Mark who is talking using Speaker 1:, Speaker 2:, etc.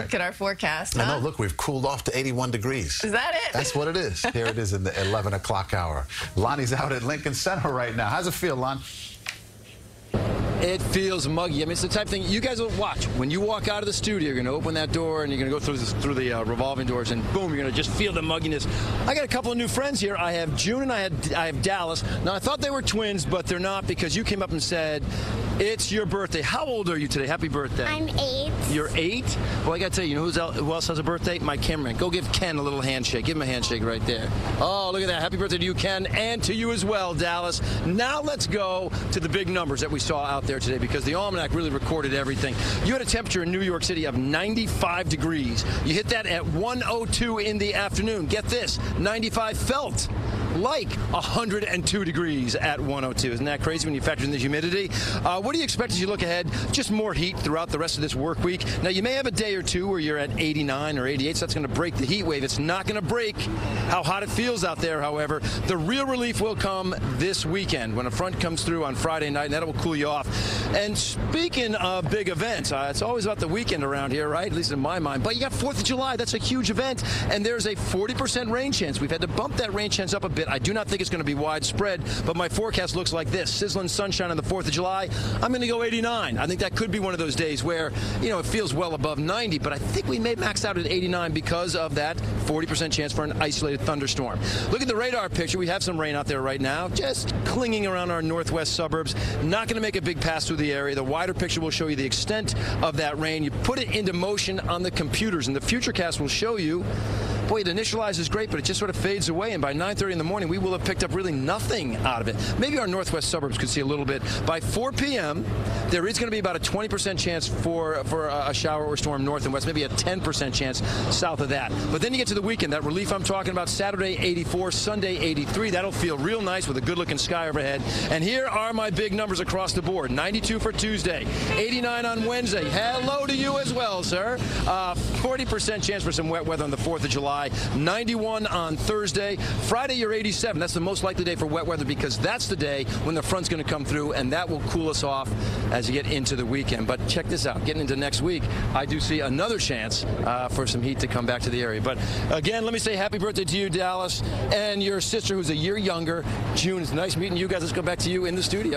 Speaker 1: Look at our forecast.
Speaker 2: Huh? No, look, we've cooled off to 81 degrees.
Speaker 1: Is that it?
Speaker 2: That's what it is. Here it is in the 11 o'clock hour. Lonnie's out at Lincoln Center right now. How's it feel, Lon?
Speaker 3: It feels muggy. I mean, it's the type of thing you guys will watch. When you walk out of the studio, you're going to open that door and you're going to go through the revolving doors, and boom, you're going to just feel the mugginess. I got a couple of new friends here. I have June and I have Dallas. Now, I thought they were twins, but they're not, because you came up and said it's your birthday. How old are you today? Happy birthday.
Speaker 4: I'm 8.
Speaker 3: You're 8? Well, I got to tell you, who else has a birthday? My cameraman. Go give Ken a little handshake. Give him a handshake right there. Oh, look at that. Happy birthday to you, Ken, and to you as well, Dallas. Now let's go to the big numbers that we saw out there today, because the almanac really recorded everything. You had a temperature in New York City of 95 degrees. You hit that at 1:02 in the afternoon. Get this, 95 felt like 102 degrees at 1:02. Isn't that crazy when you factor in the humidity? What do you expect as you look ahead? Just more heat throughout the rest of this work week. Now, you may have a day or two where you're at 89 or 88, so that's going to break the heat wave. It's not going to break how hot it feels out there, however. The real relief will come this weekend when a front comes through on Friday night, and that will cool you off. And speaking of big events, it's always about the weekend around here, right? At least in my mind. But you got 4th of July. That's a huge event, and there's a 40% rain chance. We've had to bump that rain chance up a bit. I do not think it's going to be widespread, but my forecast looks like this. Sizzling sunshine on the 4th of July. I'm going to go 89. I think that could be one of those days where, it feels well above 90, but I think we may max out at 89 because of that 40% chance for an isolated thunderstorm. Look at the radar picture. We have some rain out there right now, just clinging around our northwest suburbs. Not going to make a big pass through the area. The wider picture will show you the extent of that rain. You put it into motion on the computers, and the Futurecast will show you, boy, it initializes great, but it just sort of fades away, and by 9:30 in the morning, we will have picked up really nothing out of it. Maybe our northwest suburbs could see a little bit. By 4 p.m., there is going to be about a 20% chance for a shower or storm north and west, maybe a 10% chance south of that. But then you get to the weekend, that relief I'm talking about, Saturday 84, Sunday 83. That'll feel real nice with a good-looking sky overhead. And here are my big numbers across the board. 92 for Tuesday, 89 on Wednesday. Hello to you as well, sir. 40% chance for some wet weather on the 4th of July. 91 on Thursday. Friday, you're 87. That's the most likely day for wet weather, because that's the day when the front's going to come through, and that will cool us off as you get into the weekend. But check this out. Getting into next week, I do see another chance for some heat to come back to the area. But again, let me say happy birthday to you, Dallas, and your sister, who's a year younger, June. It's nice meeting you guys. Let's go back to you in the studio.